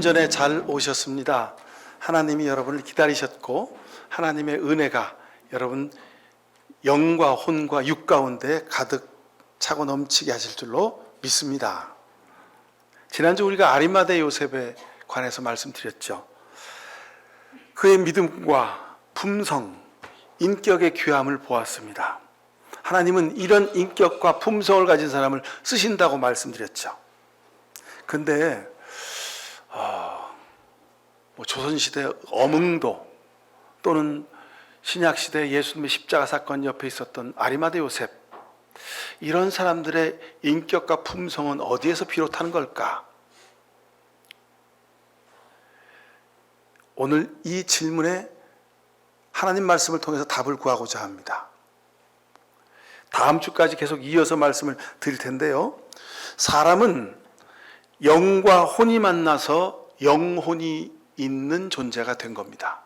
전에 잘 오셨습니다. 하나님이 여러분을 기다리셨고 하나님의 은혜가 여러분 영과 혼과 육 가운데 가득 차고 넘치게 하실 줄로 믿습니다. 지난주 우리가 아리마대 요셉에 관해서 말씀드렸죠. 그의 믿음과 품성, 인격의 귀함을 보았습니다. 하나님은 이런 인격과 품성을 가진 사람을 쓰신다고 말씀드렸죠. 근데 조선시대 어몽도 또는 신약시대 예수님의 십자가 사건 옆에 있었던 아리마대 요셉, 이런 사람들의 인격과 품성은 어디에서 비롯하는 걸까? 오늘 이 질문에 하나님 말씀을 통해서 답을 구하고자 합니다. 다음 주까지 계속 이어서 말씀을 드릴 텐데요. 사람은 영과 혼이 만나서 영혼이 있는 존재가 된 겁니다.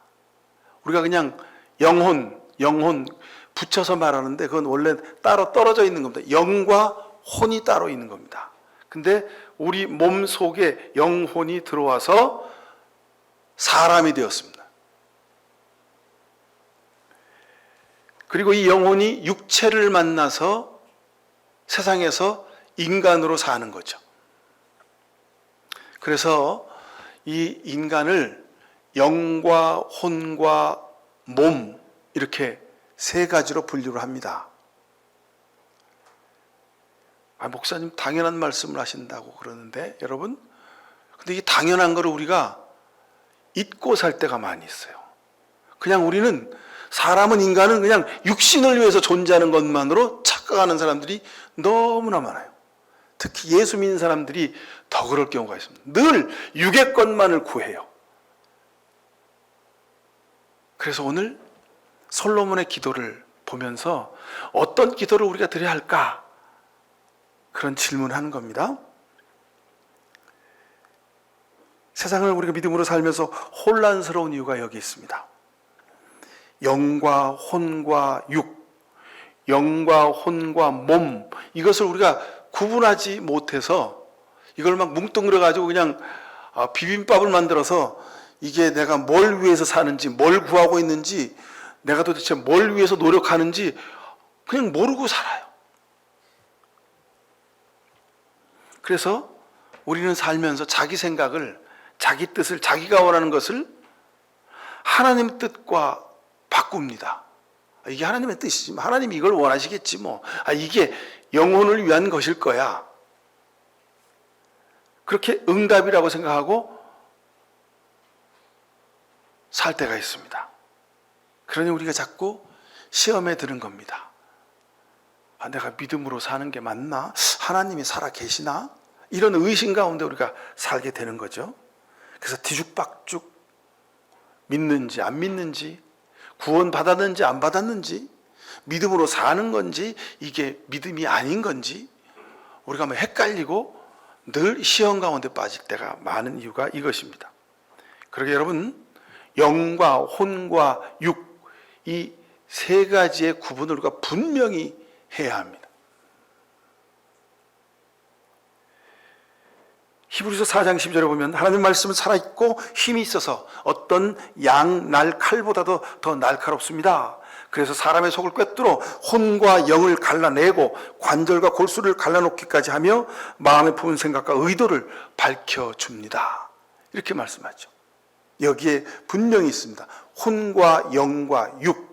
우리가 그냥 영혼 붙여서 말하는데 그건 원래 따로 떨어져 있는 겁니다. 영과 혼이 따로 있는 겁니다. 근데 우리 몸 속에 영혼이 들어와서 사람이 되었습니다. 그리고 이 영혼이 육체를 만나서 세상에서 인간으로 사는 거죠. 그래서 이 인간을 영과 혼과 몸, 이렇게 세 가지로 분류를 합니다. 목사님 당연한 말씀을 하신다고 그러는데 여러분, 근데 이 당연한 거를 우리가 잊고 살 때가 많이 있어요. 그냥 우리는 사람은, 인간은 그냥 육신을 위해서 존재하는 것만으로 착각하는 사람들이 너무나 많아요. 특히 예수 믿는 사람들이 더 그럴 경우가 있습니다. 늘 육의 것만을 구해요. 그래서 오늘 솔로몬의 기도를 보면서 어떤 기도를 우리가 드려야 할까? 그런 질문을 하는 겁니다. 세상을 우리가 믿음으로 살면서 혼란스러운 이유가 여기 있습니다. 영과 혼과 육, 영과 혼과 몸, 이것을 우리가 구분하지 못해서 이걸 막 뭉뚱그려 가지고 그냥 비빔밥을 만들어서 이게 내가 뭘 위해서 사는지, 뭘 구하고 있는지, 내가 도대체 뭘 위해서 노력하는지 그냥 모르고 살아요. 그래서 우리는 살면서 자기 생각을, 자기 뜻을, 자기가 원하는 것을 하나님의 뜻과 바꿉니다. 이게 하나님의 뜻이지, 하나님이 이걸 원하시겠지 뭐. 이게 영혼을 위한 것일 거야. 그렇게 응답이라고 생각하고 살 때가 있습니다. 그러니 우리가 자꾸 시험에 드는 겁니다. 내가 믿음으로 사는 게 맞나? 하나님이 살아 계시나? 이런 의심 가운데 우리가 살게 되는 거죠. 그래서 뒤죽박죽 믿는지 안 믿는지, 구원 받았는지 안 받았는지, 믿음으로 사는 건지 이게 믿음이 아닌 건지 우리가 헷갈리고 늘 시험 가운데 빠질 때가 많은 이유가 이것입니다. 그러게 여러분, 영과 혼과 육, 이 세 가지의 구분을 우리가 분명히 해야 합니다. 히브리서 4장 10절에 보면 하나님 말씀은 살아있고 힘이 있어서 어떤 양날 칼보다도 더 날카롭습니다. 그래서 사람의 속을 꿰뚫어 혼과 영을 갈라내고 관절과 골수를 갈라놓기까지 하며 마음에 품은 생각과 의도를 밝혀줍니다. 이렇게 말씀하죠. 여기에 분명히 있습니다. 혼과 영과 육.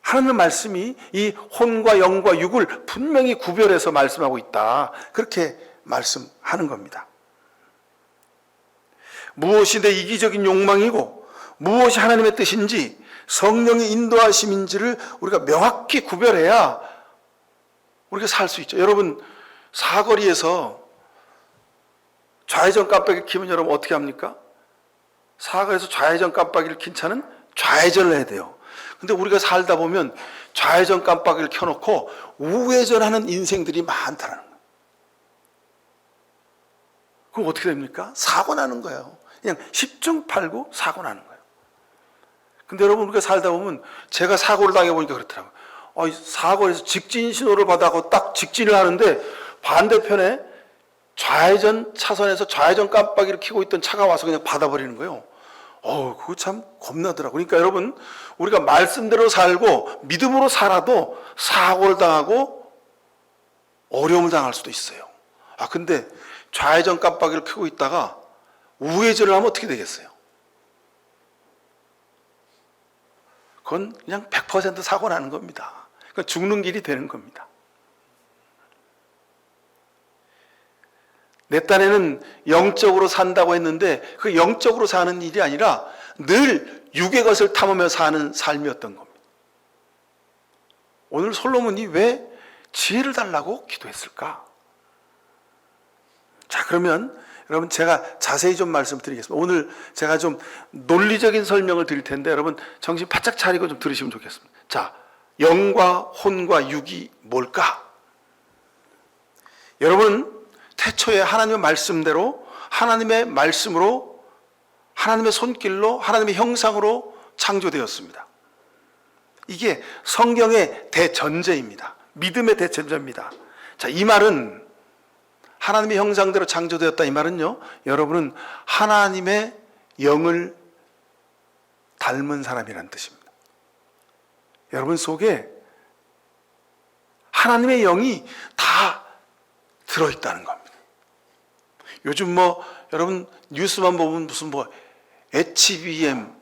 하나님의 말씀이 이 혼과 영과 육을 분명히 구별해서 말씀하고 있다. 그렇게 말씀하는 겁니다. 무엇이 내 이기적인 욕망이고 무엇이 하나님의 뜻인지, 성령의 인도하심인지를 우리가 명확히 구별해야 우리가 살 수 있죠. 여러분, 사거리에서 좌회전 깜빡이를 켜면 여러분 어떻게 합니까? 사거리에서 좌회전 깜빡이를 킨 차는 좌회전을 해야 돼요. 근데 우리가 살다 보면 좌회전 깜빡이를 켜놓고 우회전하는 인생들이 많다는 거예요. 그럼 어떻게 됩니까? 사고 나는 거예요. 그냥 10중 8구 사고 나는 거예요. 근데 여러분, 우리가 살다 보면, 제가 사고를 당해보니까 그렇더라고요. 사고에서 직진 신호를 받아고 딱 직진을 하는데 반대편에 좌회전 차선에서 좌회전 깜빡이를 켜고 있던 차가 와서 그냥 받아버리는 거예요. 그거 참 겁나더라고요. 그러니까 여러분, 우리가 말씀대로 살고 믿음으로 살아도 사고를 당하고 어려움을 당할 수도 있어요. 근데 좌회전 깜빡이를 켜고 있다가 우회전을 하면 어떻게 되겠어요? 그건 그냥 100% 사고 나는 겁니다. 그러니까 죽는 길이 되는 겁니다. 내 딴에는 영적으로 산다고 했는데 그 영적으로 사는 일이 아니라 늘 육의 것을 탐하며 사는 삶이었던 겁니다. 오늘 솔로몬이 왜 지혜를 달라고 기도했을까? 자, 그러면 여러분 제가 자세히 좀 말씀드리겠습니다. 오늘 제가 좀 논리적인 설명을 드릴 텐데 여러분 정신 바짝 차리고 좀 들으시면 좋겠습니다. 자, 영과 혼과 육이 뭘까? 여러분 태초에 하나님의 말씀대로 하나님의 말씀으로 하나님의 손길로 하나님의 형상으로 창조되었습니다. 이게 성경의 대전제입니다. 믿음의 대전제입니다. 자, 이 말은 하나님의 형상대로 창조되었다 이 말은요, 여러분은 하나님의 영을 닮은 사람이라는 뜻입니다. 여러분 속에 하나님의 영이 다 들어있다는 겁니다. 요즘 여러분 뉴스만 보면 무슨 HBM2,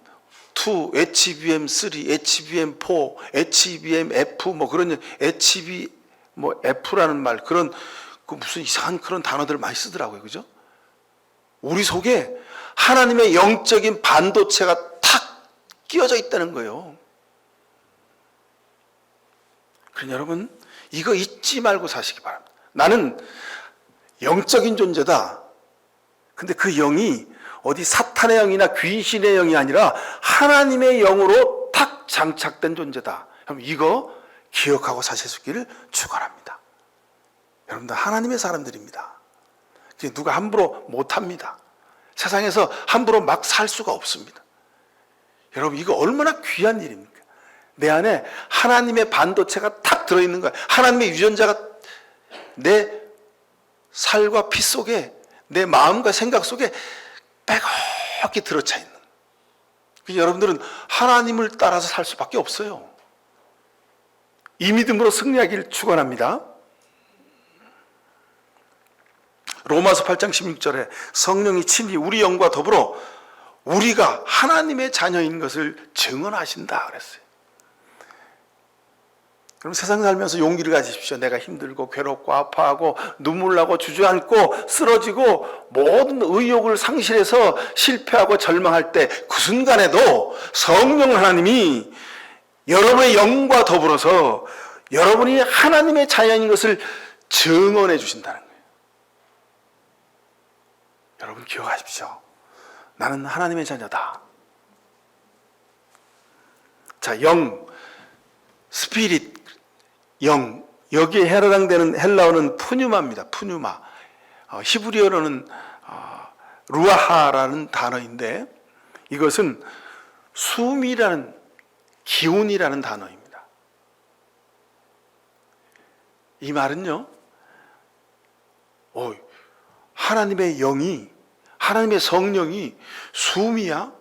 HBM3, HBM4, HBMF 그런 F라는 말 그런 무슨 이상한 그런 단어들 많이 쓰더라고요. 그죠? 우리 속에 하나님의 영적인 반도체가 탁 끼워져 있다는 거예요. 그러니 여러분 이거 잊지 말고 사시기 바랍니다. 나는 영적인 존재다. 근데 그 영이 어디 사탄의 영이나 귀신의 영이 아니라 하나님의 영으로 탁 장착된 존재다. 그럼 이거 기억하고 사시기를 축원합니다. 여러분들 하나님의 사람들입니다. 누가 함부로 못합니다. 세상에서 함부로 막 살 수가 없습니다. 여러분 이거 얼마나 귀한 일입니까? 내 안에 하나님의 반도체가 탁 들어있는 거야. 하나님의 유전자가 내 살과 피 속에 내 마음과 생각 속에 빼곡히 들어차 있는. 여러분들은 하나님을 따라서 살 수밖에 없어요. 이 믿음으로 승리하기를 축원합니다. 로마서 8장 16절에 성령이 친히 우리 영과 더불어 우리가 하나님의 자녀인 것을 증언하신다 그랬어요. 그럼 세상 살면서 용기를 가지십시오. 내가 힘들고 괴롭고 아파하고 눈물 나고 주저앉고 쓰러지고 모든 의욕을 상실해서 실패하고 절망할 때 그 순간에도 성령 하나님이 여러분의 영과 더불어서 여러분이 하나님의 자녀인 것을 증언해 주신다는 거예요. 여러분 기억하십시오. 나는 하나님의 자녀다. 자, 영, 스피릿, 영, 여기에 해당되는 헬라어는 푸뉴마입니다. 푸뉴마. 히브리어로는 루아하라는 단어인데 이것은 숨이라는 기운이라는 단어입니다. 이 말은요, 하나님의 영이, 하나님의 성령이 숨이야,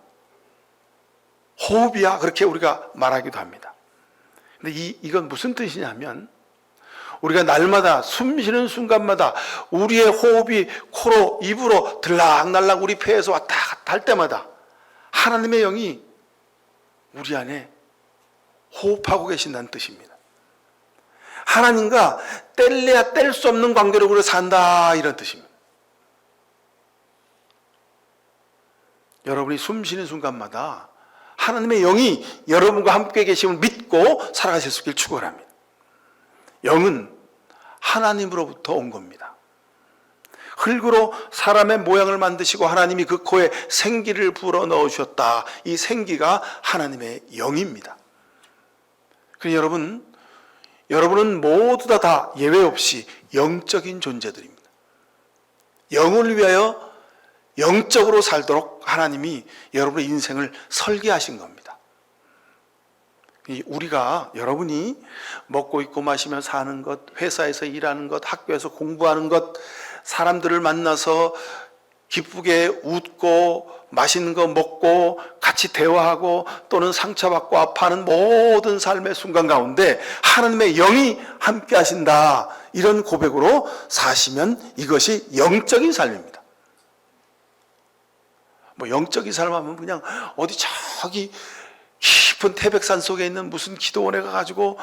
호흡이야, 그렇게 우리가 말하기도 합니다. 근데 이건 무슨 뜻이냐면, 우리가 날마다 숨 쉬는 순간마다 우리의 호흡이 코로, 입으로 들락날락 우리 폐에서 왔다 갔다 할 때마다 하나님의 영이 우리 안에 호흡하고 계신다는 뜻입니다. 하나님과 뗄래야 뗄 수 없는 관계로 우리가 산다, 이런 뜻입니다. 여러분이 숨 쉬는 순간마다 하나님의 영이 여러분과 함께 계심을 믿고 살아가실 수 있기를 축원합니다. 영은 하나님으로부터 온 겁니다. 흙으로 사람의 모양을 만드시고 하나님이 그 코에 생기를 불어 넣으셨다. 이 생기가 하나님의 영입니다. 그러니 여러분은 모두 다 예외 없이 영적인 존재들입니다. 영을 위하여 영적으로 살도록 하나님이 여러분의 인생을 설계하신 겁니다. 여러분이 먹고 입고 마시며 사는 것, 회사에서 일하는 것, 학교에서 공부하는 것, 사람들을 만나서 기쁘게 웃고 맛있는 거 먹고 같이 대화하고 또는 상처받고 아파하는 모든 삶의 순간 가운데 하나님의 영이 함께 하신다, 이런 고백으로 사시면 이것이 영적인 삶입니다. 뭐 영적인 삶 하면 그냥 어디 저기 깊은 태백산 속에 있는 무슨 기도원에 가가지고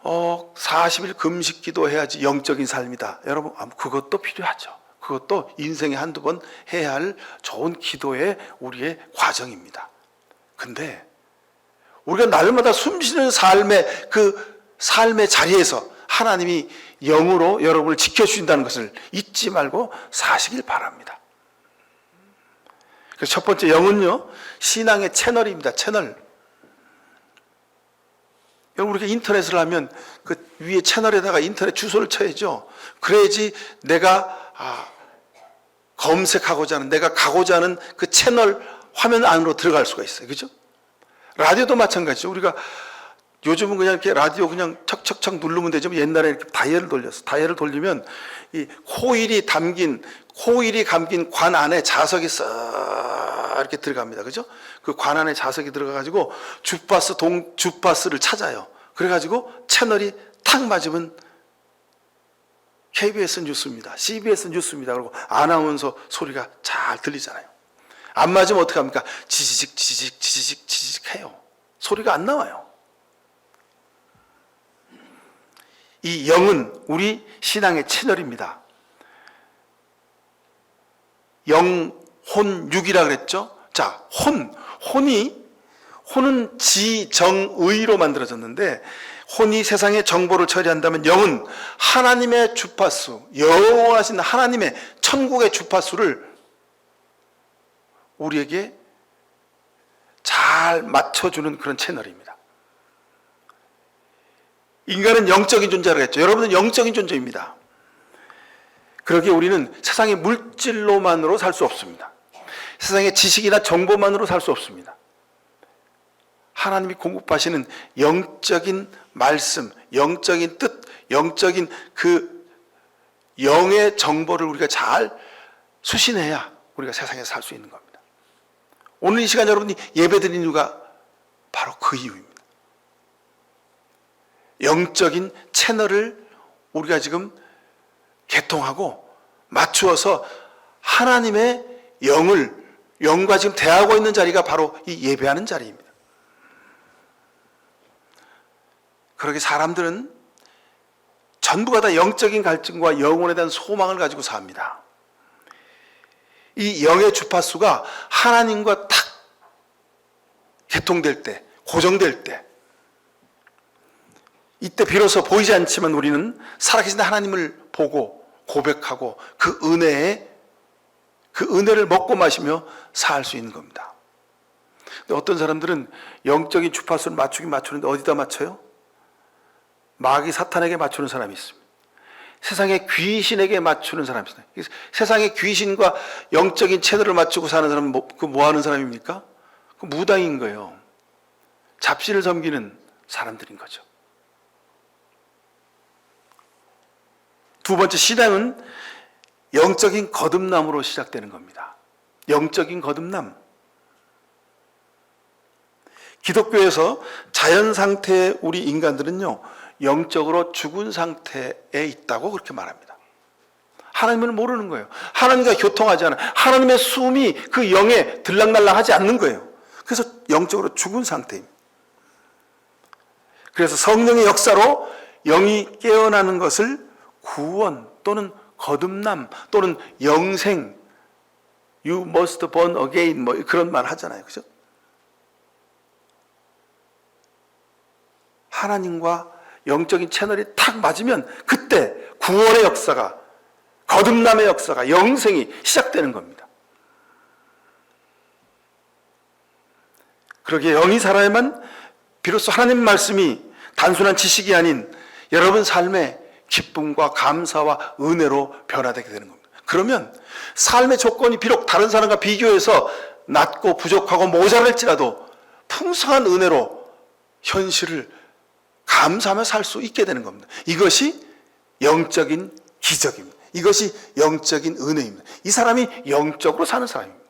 40일 금식 기도해야지 영적인 삶이다. 여러분, 그것도 필요하죠. 그것도 인생에 한두 번 해야 할 좋은 기도의 우리의 과정입니다. 근데 우리가 날마다 숨쉬는 삶의 그 삶의 자리에서 하나님이 영으로 여러분을 지켜주신다는 것을 잊지 말고 사시길 바랍니다. 그래서 첫 번째, 영은요, 신앙의 채널입니다. 채널. 여러분, 우리가 인터넷을 하면 그 위에 채널에다가 인터넷 주소를 쳐야죠. 그래야지 내가 검색하고자 하는, 내가 가고자 하는 그 채널 화면 안으로 들어갈 수가 있어요. 그죠? 라디오도 마찬가지죠. 우리가 요즘은 그냥 이렇게 라디오 그냥 척척척 누르면 되죠. 옛날에 이렇게 다이얼을 돌렸어. 다이얼을 돌리면 이 코일이 감긴 관 안에 자석이 싹 이렇게 들어갑니다. 그죠? 그 관 안에 자석이 들어가가지고 주파수를 찾아요. 그래가지고 채널이 탁 맞으면 KBS 뉴스입니다. CBS 뉴스입니다. 그리고 아나운서 소리가 잘 들리잖아요. 안 맞으면 어떻게 합니까? 지지직 해요. 소리가 안 나와요. 이 영은 우리 신앙의 채널입니다. 영, 혼, 육이라 그랬죠? 자, 혼은 지, 정, 의로 만들어졌는데, 혼이 세상의 정보를 처리한다면 영은 하나님의 주파수, 영원하신 하나님의 천국의 주파수를 우리에게 잘 맞춰주는 그런 채널입니다. 인간은 영적인 존재라고 했죠. 여러분은 영적인 존재입니다. 그러기에 우리는 세상의 물질로만으로 살 수 없습니다. 세상의 지식이나 정보만으로 살 수 없습니다. 하나님이 공급하시는 영적인 말씀, 영적인 뜻, 영적인 그 영의 정보를 우리가 잘 수신해야 우리가 세상에서 살 수 있는 겁니다. 오늘 이 시간 여러분이 예배드린 이유가 바로 그 이유입니다. 영적인 채널을 우리가 지금 개통하고 맞추어서 하나님의 영과 지금 대하고 있는 자리가 바로 이 예배하는 자리입니다. 그러게 사람들은 전부가 다 영적인 갈증과 영혼에 대한 소망을 가지고 삽니다. 이 영의 주파수가 하나님과 탁 개통될 때, 고정될 때, 이때 비로소 보이지 않지만 우리는 살아계신 하나님을 보고 고백하고 그 은혜를 먹고 마시며 살 수 있는 겁니다. 근데 어떤 사람들은 영적인 주파수를 맞추는데 어디다 맞춰요? 마귀 사탄에게 맞추는 사람이 있습니다. 세상의 귀신에게 맞추는 사람이 있습니다. 세상의 귀신과 영적인 채널을 맞추고 사는 사람은 뭐 하는 사람입니까? 그 무당인 거예요. 잡신을 섬기는 사람들인 거죠. 두 번째, 신앙은 영적인 거듭남으로 시작되는 겁니다. 영적인 거듭남. 기독교에서 자연 상태의 우리 인간들은요, 영적으로 죽은 상태에 있다고 그렇게 말합니다. 하나님을 모르는 거예요. 하나님과 교통하지 않아요. 하나님의 숨이 그 영에 들락날락하지 않는 거예요. 그래서 영적으로 죽은 상태입니다. 그래서 성령의 역사로 영이 깨어나는 것을 구원 또는 거듭남 또는 영생, You must born again, 뭐 그런 말 하잖아요. 그죠? 하나님과 영적인 채널이 탁 맞으면 그때 구원의 역사가, 거듭남의 역사가, 영생이 시작되는 겁니다. 그러기에 영이 살아야만 비로소 하나님 말씀이 단순한 지식이 아닌 여러분 삶의 기쁨과 감사와 은혜로 변화되게 되는 겁니다. 그러면 삶의 조건이 비록 다른 사람과 비교해서 낮고 부족하고 모자랄지라도 풍성한 은혜로 현실을 감사하며 살 수 있게 되는 겁니다. 이것이 영적인 기적입니다. 이것이 영적인 은혜입니다. 이 사람이 영적으로 사는 사람입니다.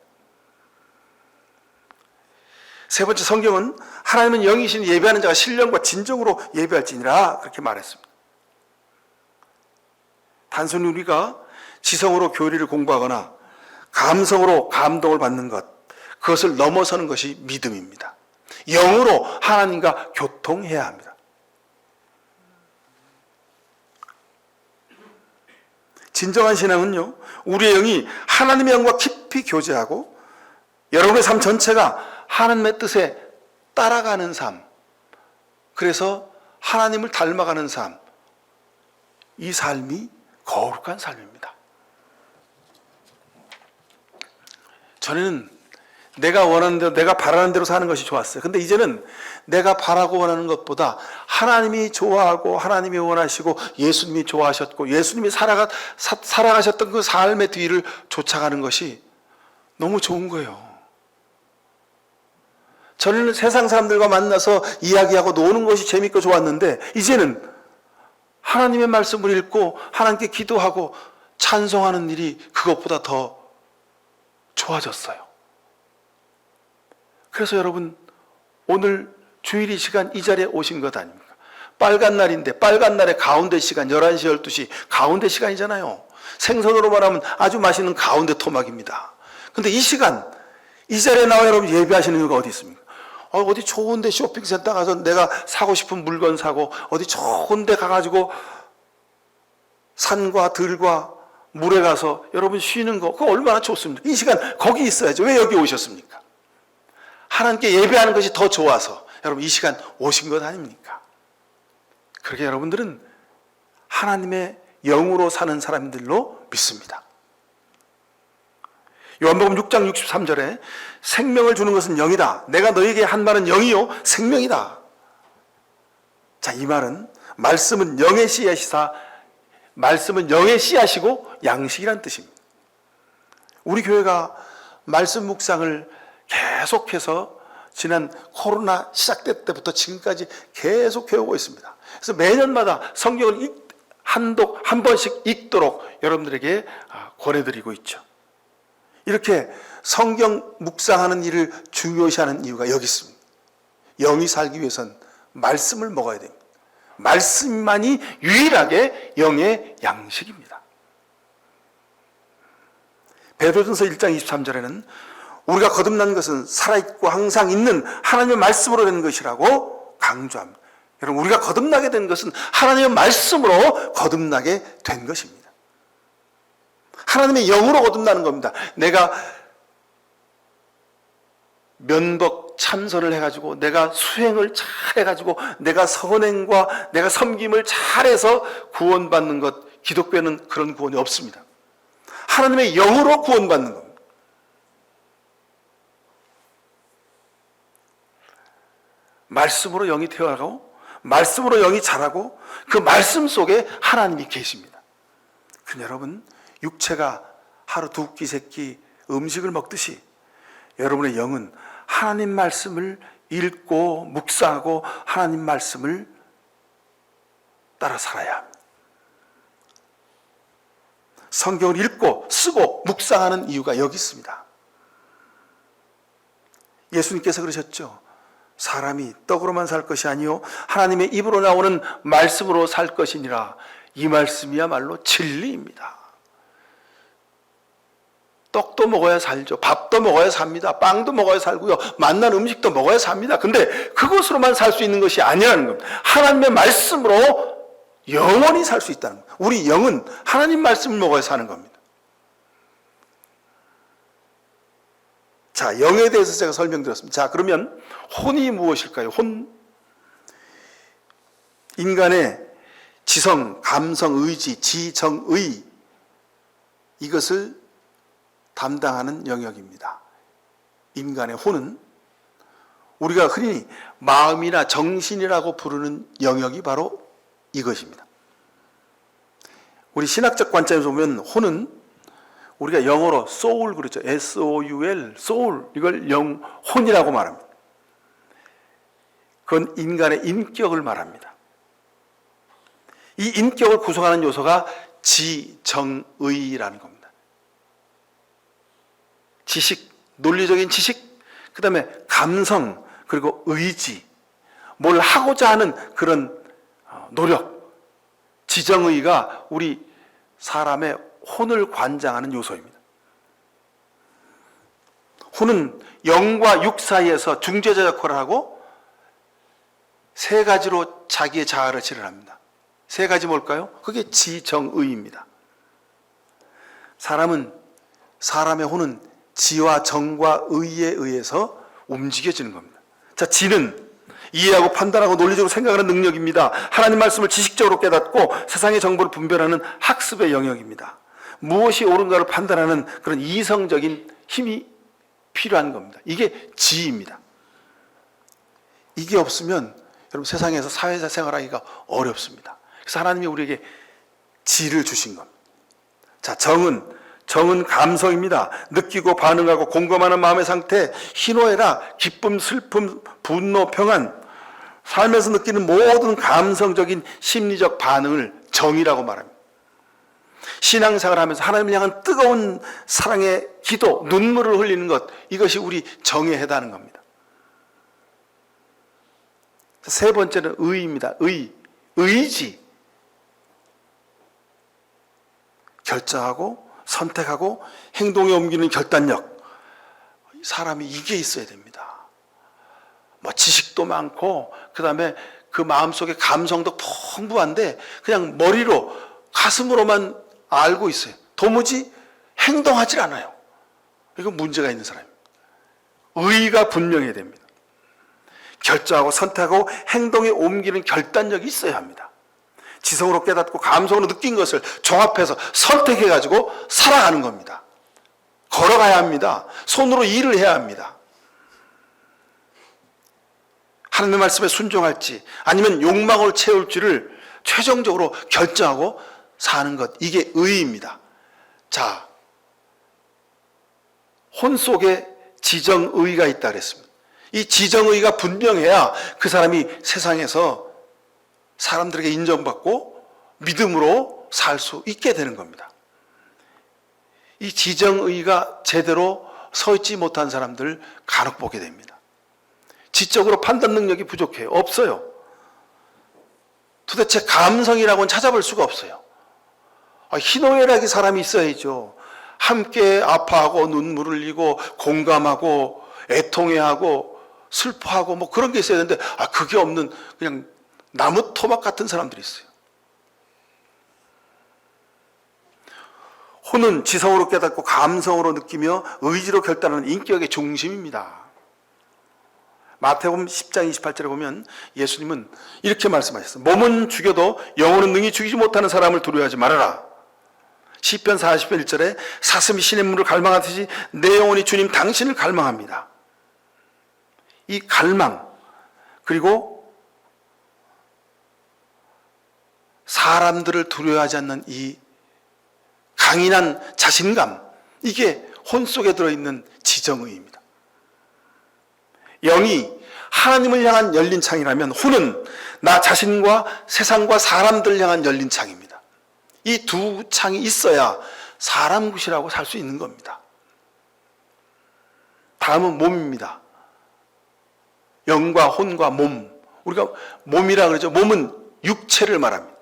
세 번째, 성경은 하나님은 영이신 예배하는 자가 신령과 진정으로 예배할지니라 그렇게 말했습니다. 단순히 우리가 지성으로 교리를 공부하거나 감성으로 감동을 받는 것, 그것을 넘어서는 것이 믿음입니다. 영으로 하나님과 교통해야 합니다. 진정한 신앙은요, 우리의 영이 하나님의 영과 깊이 교제하고 여러분의 삶 전체가 하나님의 뜻에 따라가는 삶, 그래서 하나님을 닮아가는 삶, 이 삶이 거룩한 삶입니다. 전에는 내가 원하는 대로, 내가 바라는 대로 사는 것이 좋았어요. 근데 이제는 내가 바라고 원하는 것보다 하나님이 좋아하고 하나님이 원하시고 예수님이 좋아하셨고 예수님이 살아가셨던 그 삶의 뒤를 쫓아가는 것이 너무 좋은 거예요. 전에는 세상 사람들과 만나서 이야기하고 노는 것이 재밌고 좋았는데 이제는 하나님의 말씀을 읽고 하나님께 기도하고 찬송하는 일이 그것보다 더 좋아졌어요. 그래서 여러분, 오늘 주일 이 시간 이 자리에 오신 것 아닙니까? 빨간 날인데 빨간 날의 가운데 시간 11시, 12시 가운데 시간이잖아요. 생선으로 말하면 아주 맛있는 가운데 토막입니다. 근데 이 시간 이 자리에 나와 여러분 예배하시는 이유가 어디 있습니까? 어디 좋은 데 쇼핑센터 가서 내가 사고 싶은 물건 사고 어디 좋은 데 가가지고 산과 들과 물에 가서 여러분 쉬는 거 그거 얼마나 좋습니까? 이 시간 거기 있어야죠. 왜 여기 오셨습니까? 하나님께 예배하는 것이 더 좋아서 여러분 이 시간 오신 것 아닙니까? 그렇게 여러분들은 하나님의 영으로 사는 사람들로 믿습니다. 요한복음 6장 63절에 생명을 주는 것은 영이다. 내가 너에게 한 말은 영이요 생명이다. 자, 이 말은 말씀은 영의 씨앗이사 말씀은 영의 씨앗이고 양식이란 뜻입니다. 우리 교회가 말씀 묵상을 계속해서 지난 코로나 시작될 때부터 지금까지 계속 배우고 있습니다. 그래서 매년마다 성경을 한 번씩 읽도록 여러분들에게 권해드리고 있죠. 이렇게 성경 묵상하는 일을 중요시하는 이유가 여기 있습니다. 영이 살기 위해선 말씀을 먹어야 됩니다. 말씀만이 유일하게 영의 양식입니다. 베드로전서 1장 23절에는 우리가 거듭난 것은 살아있고 항상 있는 하나님의 말씀으로 된 것이라고 강조합니다. 여러분, 우리가 거듭나게 된 것은 하나님의 말씀으로 거듭나게 된 것입니다. 하나님의 영으로 거듭나는 겁니다. 내가 면복 참선을 해가지고 내가 수행을 잘 해가지고 내가 선행과 내가 섬김을 잘해서 구원받는 것, 기독교에는 그런 구원이 없습니다. 하나님의 영으로 구원받는 겁니다. 말씀으로 영이 태어나고 말씀으로 영이 자라고 그 말씀 속에 하나님이 계십니다. 근데 여러분, 육체가 하루 두 끼, 세 끼 음식을 먹듯이 여러분의 영은 하나님 말씀을 읽고 묵상하고 하나님 말씀을 따라 살아야 합니다. 성경을 읽고 쓰고 묵상하는 이유가 여기 있습니다. 예수님께서 그러셨죠. 사람이 떡으로만 살 것이 아니요 하나님의 입으로 나오는 말씀으로 살 것이니라. 이 말씀이야말로 진리입니다. 떡도 먹어야 살죠. 밥도 먹어야 삽니다. 빵도 먹어야 살고요. 맛난 음식도 먹어야 삽니다. 근데 그것으로만 살 수 있는 것이 아니라는 겁니다. 하나님의 말씀으로 영원히 살 수 있다는 겁니다. 우리 영은 하나님 말씀을 먹어야 사는 겁니다. 자, 영에 대해서 제가 설명드렸습니다. 자, 그러면 혼이 무엇일까요? 혼. 인간의 지성, 감성, 의지, 지정의 이것을 담당하는 영역입니다. 인간의 혼은 우리가 흔히 마음이나 정신이라고 부르는 영역이 바로 이것입니다. 우리 신학적 관점에서 보면 혼은 우리가 영어로 soul 그렇죠. S-O-U-L, soul 이걸 영혼이라고 말합니다. 그건 인간의 인격을 말합니다. 이 인격을 구성하는 요소가 지정의라는 겁니다. 지식, 논리적인 지식, 그 다음에 감성, 그리고 의지, 뭘 하고자 하는 그런 노력, 지정의가 우리 사람의 혼을 관장하는 요소입니다. 혼은 영과 육 사이에서 중재자 역할을 하고 세 가지로 자기의 자아를 실현합니다. 세 가지 뭘까요? 그게 지정의입니다. 사람의 혼은 지와 정과 의에 의해서 움직여지는 겁니다. 자, 지는 이해하고 판단하고 논리적으로 생각하는 능력입니다. 하나님 말씀을 지식적으로 깨닫고 세상의 정보를 분별하는 학습의 영역입니다. 무엇이 옳은가를 판단하는 그런 이성적인 힘이 필요한 겁니다. 이게 지입니다. 이게 없으면 여러분 세상에서 사회자 생활하기가 어렵습니다. 그래서 하나님이 우리에게 지를 주신 겁니다. 자, 정은 감성입니다. 느끼고 반응하고 공감하는 마음의 상태, 희노애락, 기쁨, 슬픔, 분노, 평안, 삶에서 느끼는 모든 감성적인 심리적 반응을 정이라고 말합니다. 신앙생활을 하면서 하나님을 향한 뜨거운 사랑의 기도, 눈물을 흘리는 것, 이것이 우리 정에 해당하는 겁니다. 세 번째는 의입니다. 의지. 결정하고 선택하고 행동에 옮기는 결단력. 사람이 이게 있어야 됩니다. 뭐 지식도 많고 그 다음에 그 마음속에 감성도 풍부한데 그냥 머리로 가슴으로만 알고 있어요. 도무지 행동하지 않아요. 이건 문제가 있는 사람입니다. 의의가 분명해야 됩니다. 결정하고 선택하고 행동에 옮기는 결단력이 있어야 합니다. 지성으로 깨닫고 감성으로 느낀 것을 종합해서 선택해가지고 살아가는 겁니다. 걸어가야 합니다. 손으로 일을 해야 합니다. 하나님의 말씀에 순종할지 아니면 욕망을 채울지를 최종적으로 결정하고 사는 것, 이게 의의입니다. 자, 혼 속에 지정의가 있다 그랬습니다. 이 지정의가 분명해야 그 사람이 세상에서 사람들에게 인정받고 믿음으로 살 수 있게 되는 겁니다. 이 지정의가 제대로 서 있지 못한 사람들 간혹 보게 됩니다. 지적으로 판단 능력이 부족해요. 없어요. 도대체 감성이라고는 찾아볼 수가 없어요. 희노애락이 사람이 있어야죠. 함께 아파하고 눈물을 흘리고 공감하고 애통해하고 슬퍼하고 뭐 그런 게 있어야 되는데 그게 없는 그냥 나무 토막 같은 사람들이 있어요. 혼은 지성으로 깨닫고 감성으로 느끼며 의지로 결단하는 인격의 중심입니다. 마태복음 10장 28절에 보면 예수님은 이렇게 말씀하셨어요. 몸은 죽여도 영혼은 능히 죽이지 못하는 사람을 두려워하지 말아라. 시편 40편 1절에 사슴이 시냇물을 갈망하듯이 내 영혼이 주님 당신을 갈망합니다. 이 갈망, 그리고 사람들을 두려워하지 않는 이 강인한 자신감, 이게 혼 속에 들어있는 지정의입니다. 영이 하나님을 향한 열린 창이라면 혼은 나 자신과 세상과 사람들을 향한 열린 창입니다. 이 두 창이 있어야 사람 굿이라고 살 수 있는 겁니다. 다음은 몸입니다. 영과 혼과 몸. 우리가 몸이라 그러죠. 몸은 육체를 말합니다.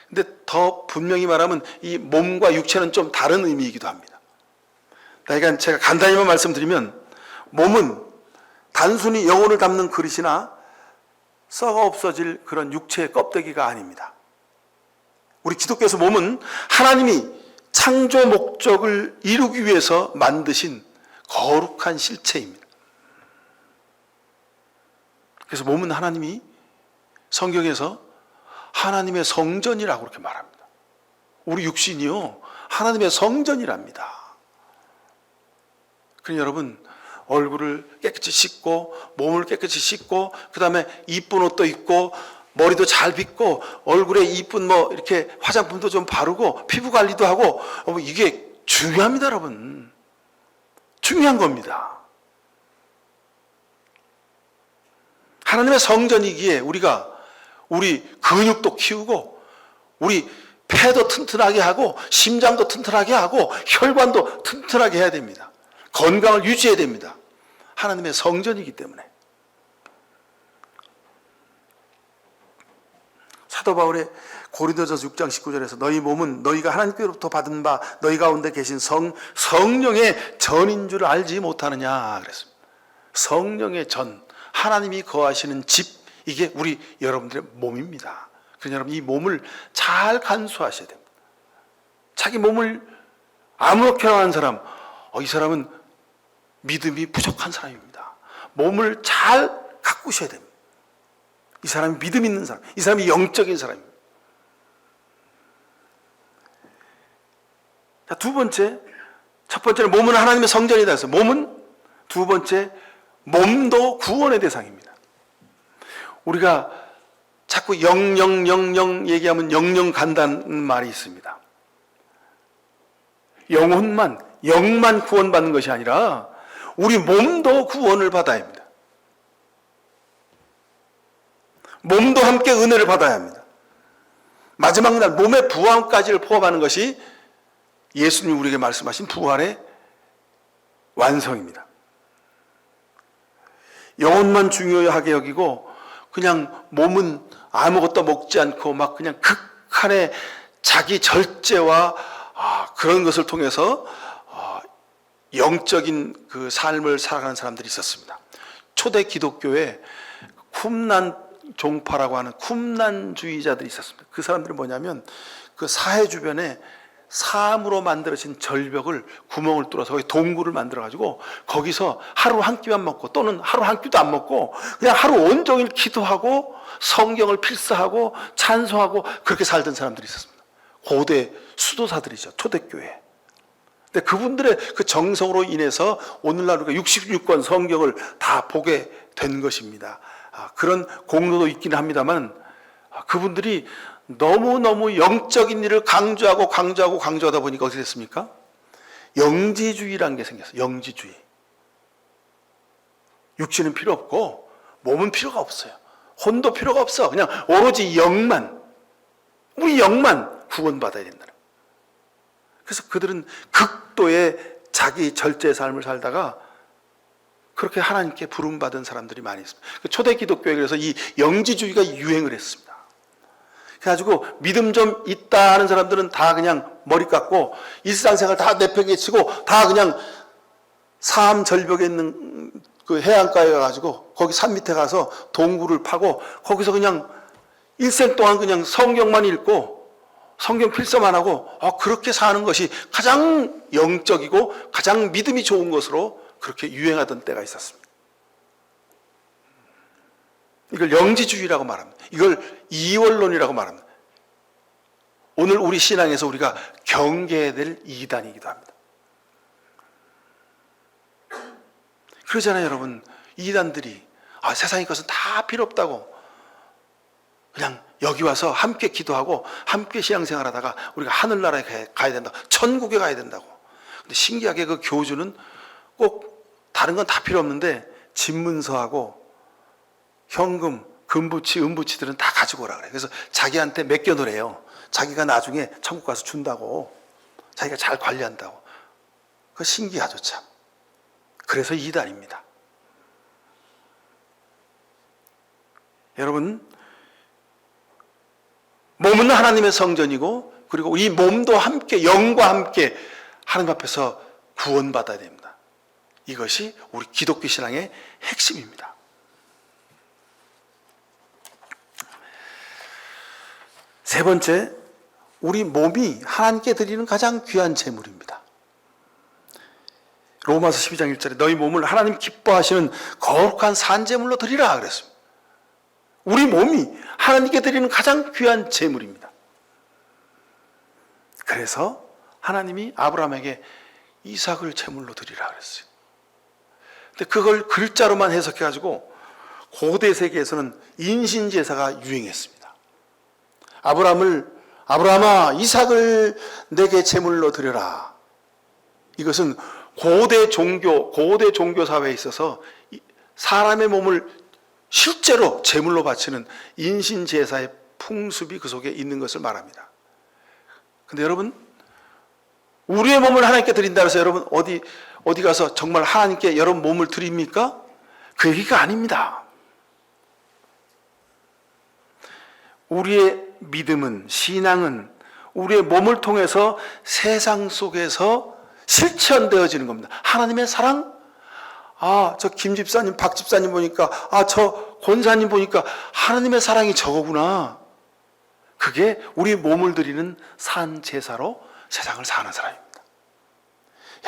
근데 더 분명히 말하면 이 몸과 육체는 좀 다른 의미이기도 합니다. 그러니까 제가 간단히만 말씀드리면 몸은 단순히 영혼을 담는 그릇이나 썩어 없어질 그런 육체의 껍데기가 아닙니다. 우리 기독교에서 몸은 하나님이 창조 목적을 이루기 위해서 만드신 거룩한 실체입니다. 그래서 몸은 하나님이 성경에서 하나님의 성전이라고 그렇게 말합니다. 우리 육신이요, 하나님의 성전이랍니다. 그러니 여러분, 얼굴을 깨끗이 씻고 몸을 깨끗이 씻고 그 다음에 이쁜 옷도 입고 머리도 잘 빗고 얼굴에 이쁜 뭐 이렇게 화장품도 좀 바르고 피부 관리도 하고 이게 중요합니다. 여러분, 중요한 겁니다. 하나님의 성전이기에 우리가 우리 근육도 키우고 우리 폐도 튼튼하게 하고 심장도 튼튼하게 하고 혈관도 튼튼하게 해야 됩니다. 건강을 유지해야 됩니다. 하나님의 성전이기 때문에. 사도 바울의 고린도전서 6장 19절에서 너희 몸은 너희가 하나님께로부터 받은 바 너희 가운데 계신 성령의 전인 줄 알지 못하느냐 그랬습니다. 성령의 전, 하나님이 거하시는 집, 이게 우리 여러분들의 몸입니다. 그래서 여러분 이 몸을 잘 간수하셔야 됩니다. 자기 몸을 아무렇게나 하는 사람, 이 사람은 믿음이 부족한 사람입니다. 몸을 잘 가꾸셔야 됩니다. 이 사람이 믿음 있는 사람, 이 사람이 영적인 사람입니다. 자, 두 번째, 첫 번째는 몸은 하나님의 성전이다 해서 몸은, 두 번째 몸도 구원의 대상입니다. 우리가 자꾸 영영 얘기하면 영영 간다는 말이 있습니다. 영만 구원받는 것이 아니라 우리 몸도 구원을 받아야 합니다. 몸도 함께 은혜를 받아야 합니다. 마지막 날 몸의 부활까지를 포함하는 것이 예수님이 우리에게 말씀하신 부활의 완성입니다. 영혼만 중요하게 여기고 그냥 몸은 아무것도 먹지 않고 막 그냥 극한의 자기 절제와 그런 것을 통해서 영적인 그 삶을 살아가는 사람들이 있었습니다. 초대 기독교에 쿰난 종파라고 하는 쿰난주의자들이 있었습니다. 그 사람들은 뭐냐면 그 사해 주변에 사암으로 만들어진 절벽을 구멍을 뚫어서 거기 동굴을 만들어 가지고 거기서 하루 한 끼만 먹고 또는 하루 한 끼도 안 먹고 그냥 하루 온종일 기도하고 성경을 필사하고 찬송하고 그렇게 살던 사람들이 있었습니다. 고대 수도사들이죠. 초대교회. 근데 그분들의 그 정성으로 인해서 오늘날 우리가 66권 성경을 다 보게 된 것입니다. 그런 공로도 있기는 합니다만 그분들이 너무너무 영적인 일을 강조하다 보니까 어떻게 됐습니까? 영지주의라는 게 생겼어요. 영지주의. 육신은 필요 없고 몸은 필요가 없어요. 혼도 필요가 없어. 그냥 오로지 영만, 우리 영만 구원받아야 된다는 거예요. 그래서 그들은 극도의 자기 절제의 삶을 살다가 그렇게 하나님께 부름받은 사람들이 많이 있습니다. 초대 기독교에 그래서 이 영지주의가 유행을 했습니다. 그래가지고 믿음 좀 있다 하는 사람들은 다 그냥 머리 깎고 일상생활 다 내팽개치고 다 그냥 사암 절벽에 있는 그 해안가에 가가지고 거기 산 밑에 가서 동굴을 파고 거기서 그냥 일생 동안 그냥 성경만 읽고 성경 필사만 하고 그렇게 사는 것이 가장 영적이고 가장 믿음이 좋은 것으로 그렇게 유행하던 때가 있었습니다. 이걸 영지주의라고 말합니다. 이걸 이원론이라고 말합니다. 오늘 우리 신앙에서 우리가 경계해야 될 이단이기도 합니다. 그러잖아요, 여러분. 이단들이 세상의 것은 다 필요 없다고 그냥 여기 와서 함께 기도하고 함께 신앙생활 하다가 우리가 하늘나라에 가야 된다, 천국에 가야 된다고. 근데 신기하게 그 교주는 꼭 다른 건 다 필요 없는데 집문서하고 현금, 금부치, 은부치들은 다 가지고 오라 그래요. 그래서 자기한테 맡겨놓으래요. 자기가 나중에 천국 가서 준다고. 자기가 잘 관리한다고. 그거 신기하죠, 참. 그래서 이단입니다. 여러분, 몸은 하나님의 성전이고 그리고 이 몸도 함께 영과 함께 하나님 앞에서 구원받아야 됩니다. 이것이 우리 기독교 신앙의 핵심입니다. 세 번째, 우리 몸이 하나님께 드리는 가장 귀한 제물입니다. 로마서 12장 1절에 너희 몸을 하나님 기뻐하시는 거룩한 산제물로 드리라 그랬습니다. 우리 몸이 하나님께 드리는 가장 귀한 제물입니다. 그래서 하나님이 아브라함에게 이삭을 제물로 드리라 그랬어요. 근데 그걸 글자로만 해석해가지고 고대 세계에서는 인신제사가 유행했습니다. 아브라함아 이삭을 내게 제물로 드려라. 이것은 고대 종교 사회에 있어서 사람의 몸을 실제로 제물로 바치는 인신제사의 풍습이 그 속에 있는 것을 말합니다. 근데 여러분, 우리의 몸을 하나님께 드린다 해서 여러분 어디 가서 정말 하나님께 여러분 몸을 드립니까? 그 얘기가 아닙니다. 우리의 믿음은, 신앙은 우리의 몸을 통해서 세상 속에서 실천되어지는 겁니다. 하나님의 사랑? 저 김 집사님, 박 집사님 보니까, 저 권사님 보니까 하나님의 사랑이 저거구나. 그게 우리 몸을 드리는 산 제사로 세상을 사는 사람입니다.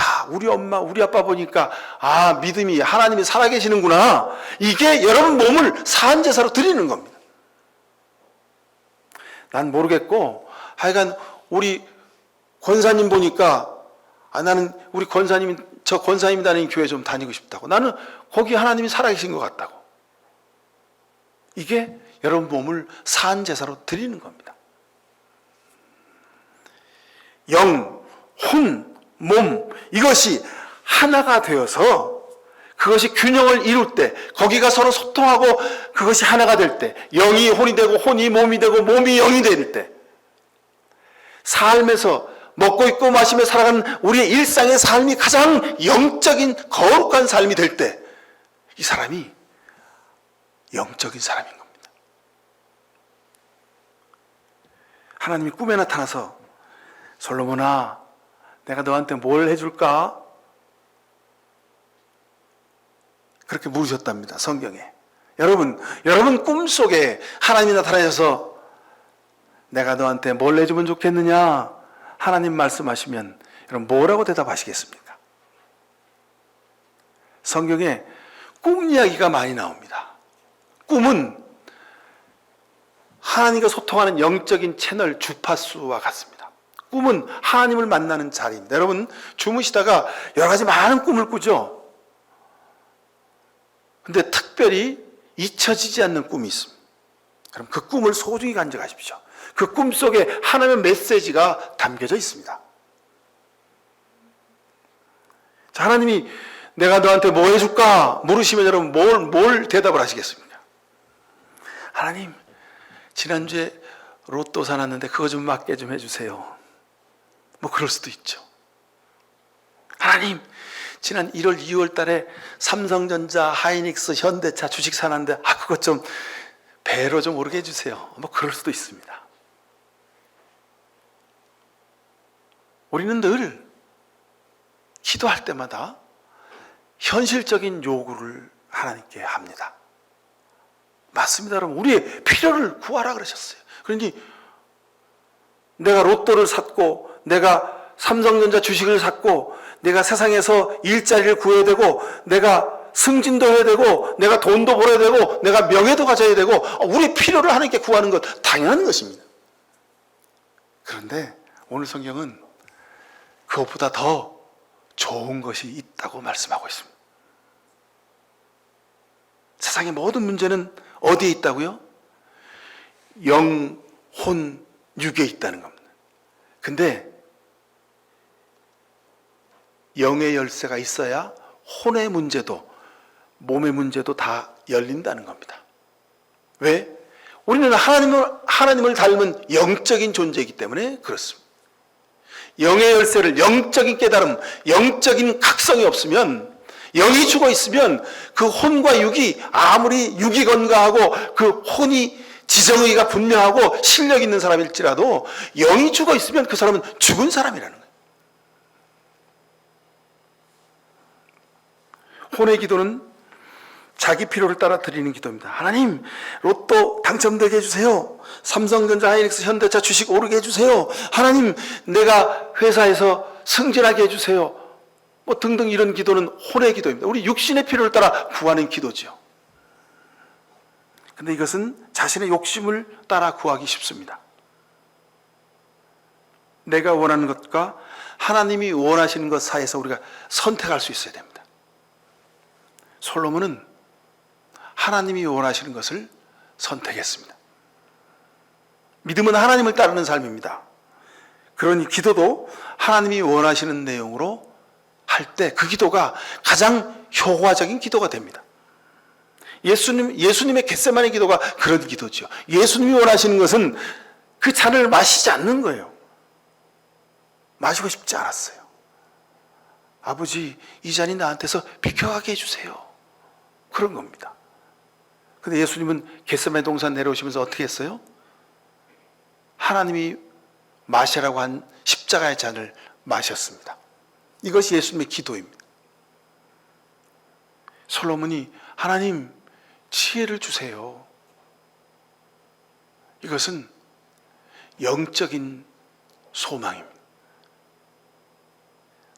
야, 우리 엄마, 우리 아빠 보니까, 믿음이, 하나님이 살아계시는구나. 이게 여러분 몸을 산 제사로 드리는 겁니다. 난 모르겠고, 하여간 우리 권사님 보니까, 나는 우리 권사님이, 저 권사님이 다니는 교회 좀 다니고 싶다고. 나는 거기 하나님이 살아계신 것 같다고. 이게 여러분 몸을 산 제사로 드리는 겁니다. 영, 혼, 몸, 이것이 하나가 되어서 그것이 균형을 이룰 때, 거기가 서로 소통하고 그것이 하나가 될 때, 영이 혼이 되고 혼이 몸이 되고 몸이 영이 될 때, 삶에서 먹고 입고 마시며 살아가는 우리의 일상의 삶이 가장 영적인 거룩한 삶이 될 때, 이 사람이 영적인 사람인 겁니다. 하나님이 꿈에 나타나서 솔로몬아, 내가 너한테 뭘 해줄까? 그렇게 물으셨답니다. 성경에. 여러분 꿈속에 하나님이 나타나셔서 내가 너한테 뭘 해주면 좋겠느냐? 하나님 말씀하시면 여러분 뭐라고 대답하시겠습니까? 성경에 꿈 이야기가 많이 나옵니다. 꿈은 하나님과 소통하는 영적인 채널 주파수와 같습니다. 꿈은 하나님을 만나는 자리입니다. 여러분 주무시다가 여러 가지 많은 꿈을 꾸죠. 근데 특별히 잊혀지지 않는 꿈이 있습니다. 그럼 그 꿈을 소중히 간직하십시오. 그 꿈 속에 하나님의 메시지가 담겨져 있습니다. 자, 하나님이 내가 너한테 뭐 해줄까? 물으시면 여러분 뭘 대답을 하시겠습니까? 하나님, 지난주에 로또 사놨는데 그거 좀 맞게 좀 해주세요. 뭐 그럴 수도 있죠. 하나님, 지난 1월, 2월 달에 삼성전자, 하이닉스, 현대차 주식 사놨는데 그것 좀 배로 좀 오르게 해주세요. 뭐 그럴 수도 있습니다. 우리는 늘 기도할 때마다 현실적인 요구를 하나님께 합니다. 맞습니다, 여러분. 우리의 필요를 구하라 그러셨어요. 그러니 내가 로또를 샀고, 내가 삼성전자 주식을 샀고, 내가 세상에서 일자리를 구해야 되고, 내가 승진도 해야 되고, 내가 돈도 벌어야 되고, 내가 명예도 가져야 되고, 우리 필요를 하나님께 구하는 것 당연한 것입니다. 그런데 오늘 성경은 그것보다 더 좋은 것이 있다고 말씀하고 있습니다. 세상의 모든 문제는 어디에 있다고요? 영, 혼, 육에 있다는 겁니다. 근데 영의 열쇠가 있어야 혼의 문제도 몸의 문제도 다 열린다는 겁니다. 왜? 우리는 하나님을 닮은 영적인 존재이기 때문에 그렇습니다. 영의 열쇠를, 영적인 깨달음, 영적인 각성이 없으면, 영이 죽어 있으면 그 혼과 육이 아무리 육이 건강하고 그 혼이 지정의가 분명하고 실력 있는 사람일지라도 영이 죽어 있으면 그 사람은 죽은 사람이라는 거예요. 혼의 기도는 자기 필요를 따라 드리는 기도입니다. 하나님, 로또 당첨되게 해주세요. 삼성전자, 하이닉스, 현대차 주식 오르게 해주세요. 하나님, 내가 회사에서 승진하게 해주세요. 뭐 등등 이런 기도는 혼의 기도입니다. 우리 육신의 필요를 따라 구하는 기도죠. 근데 이것은 자신의 욕심을 따라 구하기 쉽습니다. 내가 원하는 것과 하나님이 원하시는 것 사이에서 우리가 선택할 수 있어야 됩니다. 솔로몬은 하나님이 원하시는 것을 선택했습니다. 믿음은 하나님을 따르는 삶입니다. 그러니 기도도 하나님이 원하시는 내용으로 할 때 그 기도가 가장 효과적인 기도가 됩니다. 예수님의 겟세마네 기도가 그런 기도죠. 예수님이 원하시는 것은 그 잔을 마시지 않는 거예요. 마시고 싶지 않았어요. 아버지, 이 잔이 나한테서 비켜가게 해주세요. 그런 겁니다. 근데 예수님은 겟세마네 동산 내려오시면서 어떻게 했어요? 하나님이 마시라고 한 십자가의 잔을 마셨습니다. 이것이 예수님의 기도입니다. 솔로몬이 하나님 지혜를 주세요. 이것은 영적인 소망입니다.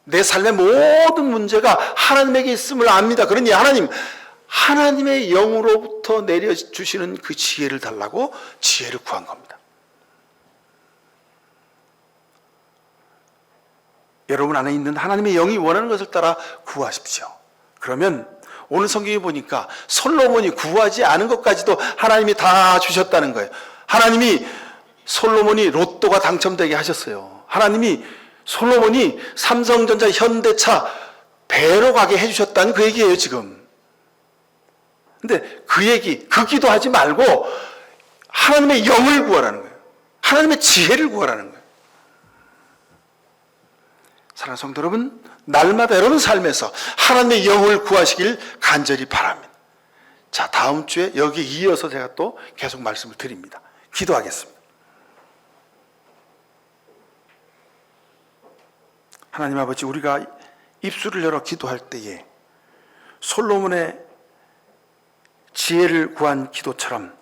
내 삶의 모든 문제가 하나님에게 있음을 압니다. 그러니 하나님의 영으로부터 내려주시는 그 지혜를 달라고 지혜를 구한 겁니다. 여러분 안에 있는 하나님의 영이 원하는 것을 따라 구하십시오. 그러면 오늘 성경에 보니까 솔로몬이 구하지 않은 것까지도 하나님이 다 주셨다는 거예요. 하나님이 솔로몬이 로또가 당첨되게 하셨어요. 하나님이 솔로몬이 삼성전자, 현대차 배로 가게 해주셨다는 그 얘기예요, 지금. 근데 그 기도하지 말고 하나님의 영을 구하라는 거예요. 하나님의 지혜를 구하라는 거예요. 사랑하는 성도 여러분, 날마다 여러분 삶에서 하나님의 영을 구하시길 간절히 바랍니다. 자, 다음 주에 여기에 이어서 제가 또 계속 말씀을 드립니다. 기도하겠습니다. 하나님 아버지, 우리가 입술을 열어 기도할 때에 솔로몬의 지혜를 구한 기도처럼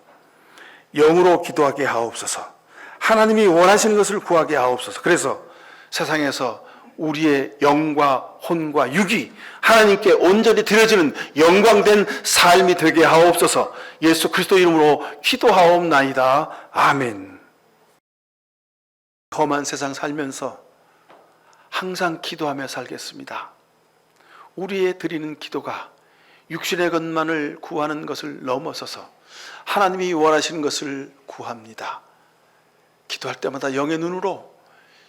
영으로 기도하게 하옵소서. 하나님이 원하시는 것을 구하게 하옵소서. 그래서 세상에서 우리의 영과 혼과 육이 하나님께 온전히 드려지는 영광된 삶이 되게 하옵소서. 예수 그리스도 이름으로 기도하옵나이다. 아멘. 험한 세상 살면서 항상 기도하며 살겠습니다. 우리의 드리는 기도가 육신의 것만을 구하는 것을 넘어서서 하나님이 원하시는 것을 구합니다. 기도할 때마다 영의 눈으로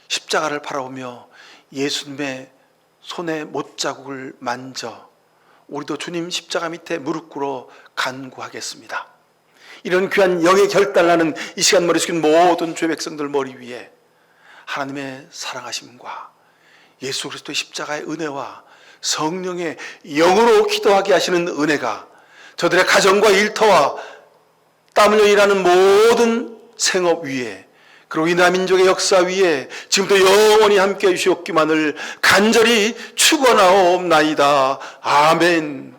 십자가를 바라보며 예수님의 손에 못자국을 만져 우리도 주님 십자가 밑에 무릎 꿇어 간구하겠습니다. 이런 귀한 영의 결단나는 이 시간 머리 숙인 모든 죄 백성들 머리 위에 하나님의 사랑하심과 예수 그리스도의 십자가의 은혜와 성령의 영으로 기도하게 하시는 은혜가 저들의 가정과 일터와 땀 흘려 일하는 모든 생업 위에, 그리고 이 나민족의 역사 위에 지금도 영원히 함께 해주시옵기만을 간절히 축원하옵나이다. 아멘.